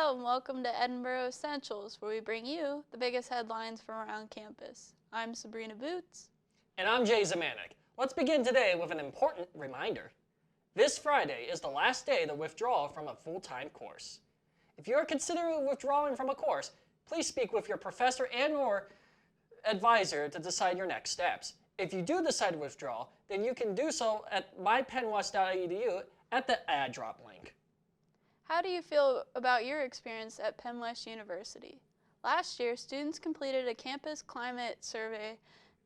Hello and welcome to Edinboro Essentials, where we bring you the biggest headlines from around campus. I'm Sabrina Bootz. And I'm Zemanek. Let's begin today with an important reminder. This Friday is the last day to withdraw from a full-time course. If you are considering withdrawing from a course, please speak with your professor and/or advisor to decide your next steps. If you do decide to withdraw, then you can do so at mypenwest.edu at the ad drop link. How do you feel about your experience at Penn West University? Last year, students completed a campus climate survey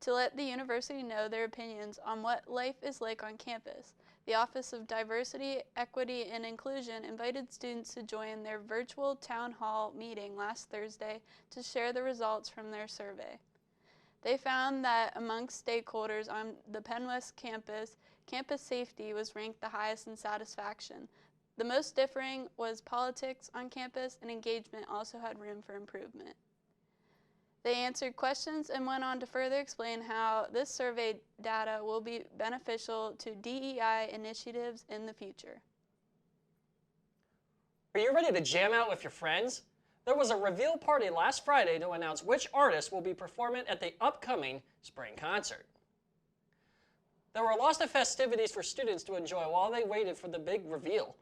to let the university know their opinions on what life is like on campus. The Office of Diversity, Equity, and Inclusion invited students to join their virtual town hall meeting last Thursday to share the results from their survey. They found that amongst stakeholders on the Penn West campus, campus safety was ranked the highest in satisfaction. The most differing was politics on campus, and engagement also had room for improvement. They answered questions and went on to further explain how this survey data will be beneficial to DEI initiatives in the future. Are you ready to jam out with your friends? There was a reveal party last Friday to announce which artists will be performing at the upcoming spring concert. There were lots of festivities for students to enjoy while they waited for the big reveal.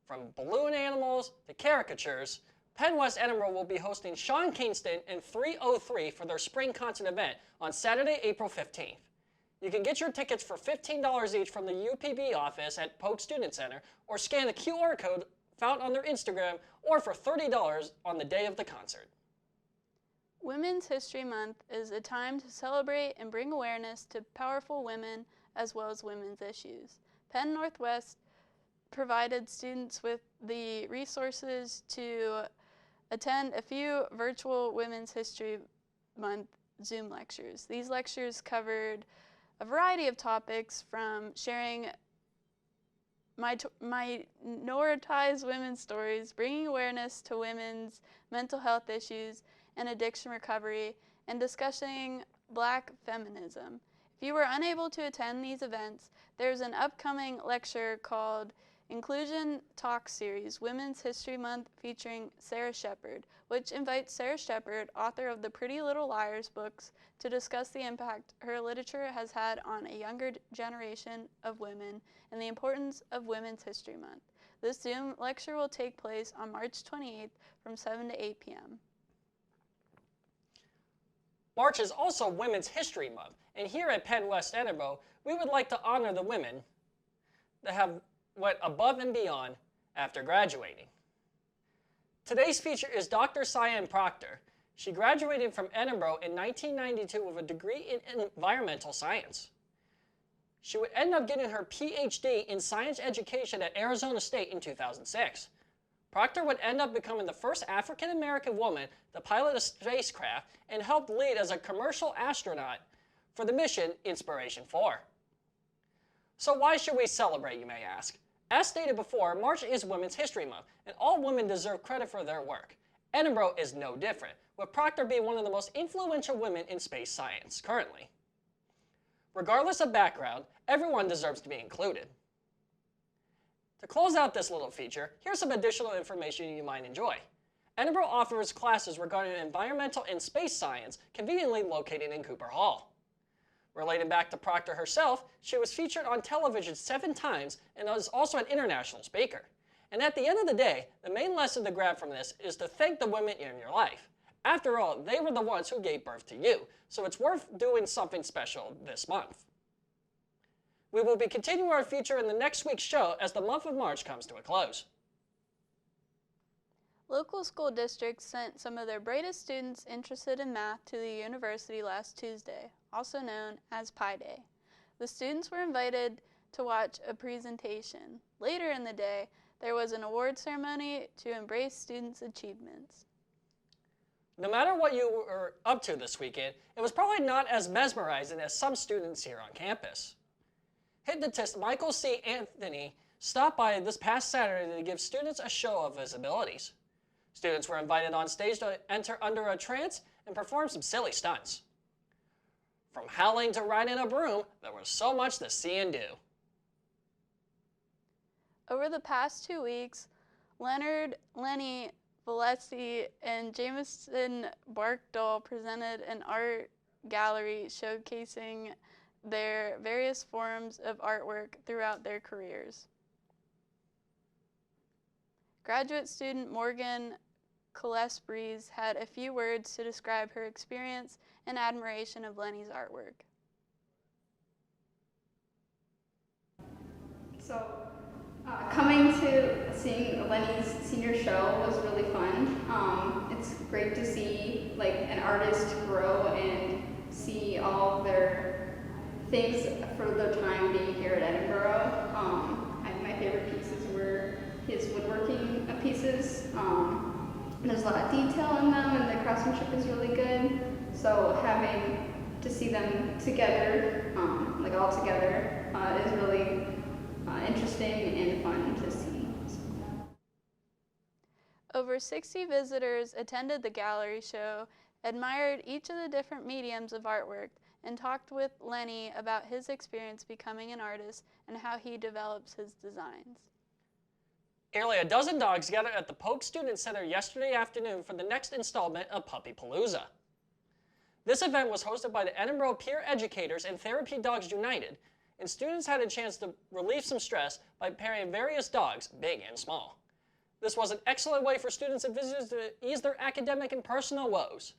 From balloon animals to caricatures, Penn West Edinboro will be hosting Sean Kingston and 303 for their spring concert event on Saturday, April 15th. You can get your tickets for $15 each from the UPB office at Polk Student Center, or scan the QR code found on their Instagram, or for $30 on the day of the concert. Women's History Month is a time to celebrate and bring awareness to powerful women as well as women's issues. Penn Northwest provided students with the resources to attend a few virtual Women's History Month Zoom lectures. These lectures covered a variety of topics, from sharing minoritized women's stories, bringing awareness to women's mental health issues and addiction recovery, and discussing Black feminism. If you were unable to attend these events, there's an upcoming lecture called Inclusion Talk Series, Women's History Month, featuring Sarah Shepard, which invites Sarah Shepard, author of the Pretty Little Liars books, to discuss the impact her literature has had on a younger generation of women and the importance of Women's History Month. This Zoom lecture will take place on March 28th from 7 to 8 p.m. March is also Women's History Month, and here at Penn West Edinboro, we would like to honor the women that have went above and beyond after graduating. Today's feature is Dr. Cyan Proctor. She graduated from Edinboro in 1992 with a degree in environmental science. She would end up getting her PhD in science education at Arizona State in 2006. Proctor would end up becoming the first African-American woman to pilot a spacecraft and helped lead as a commercial astronaut for the mission Inspiration 4. So why should we celebrate, you may ask? As stated before, March is Women's History Month, and all women deserve credit for their work. Edinboro is no different, with Proctor being one of the most influential women in space science currently. Regardless of background, everyone deserves to be included. To close out this little feature, here's some additional information you might enjoy. Edinboro offers classes regarding environmental and space science, conveniently located in Cooper Hall. Relating back to Proctor herself, she was featured on television 7 times and was also an international speaker. And at the end of the day, the main lesson to grab from this is to thank the women in your life. After all, they were the ones who gave birth to you, so it's worth doing something special this month. We will be continuing our feature in the next week's show as the month of March comes to a close. Local school districts sent some of their brightest students interested in math to the university last Tuesday, also known as Pi Day. The students were invited to watch a presentation. Later in the day, there was an award ceremony to embrace students' achievements. No matter what you were up to this weekend, it was probably not as mesmerizing as some students here on campus. Hypnotist Michael C. Anthony stopped by this past Saturday to give students a show of his abilities. Students were invited on stage to enter under a trance and perform some silly stunts. From howling to riding a broom, there was so much to see and do. Over the past 2 weeks, Lenny Valesi and Jameson Barkdale presented an art gallery showcasing their various forms of artwork throughout their careers. Graduate student Morgan Colespres had a few words to describe her experience and admiration of Lenny's artwork. So, coming to seeing Lenny's senior show was really fun. It's great to see like an artist grow and see all of their things for their time being here at Edinboro. My favorite pieces were his woodworking pieces. There's a lot of detail in them, and the craftsmanship is really good. So having to see them together, like all together, is really interesting and fun to see. Over 60 visitors attended the gallery show, admired each of the different mediums of artwork, and talked with Lenny about his experience becoming an artist and how he develops his designs. Nearly a dozen dogs gathered at the Polk Student Center yesterday afternoon for the next installment of Puppy Palooza. This event was hosted by the Edinboro Peer Educators and Therapy Dogs United, and students had a chance to relieve some stress by pairing various dogs, big and small. This was an excellent way for students and visitors to ease their academic and personal woes.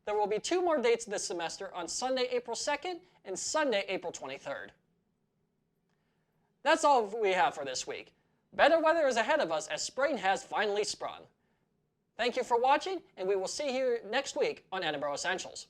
There will be 2 more dates this semester on Sunday, April 2nd and Sunday, April 23rd. That's all we have for this week. Better weather is ahead of us as spring has finally sprung. Thank you for watching, and we will see you next week on Edinboro Essentials.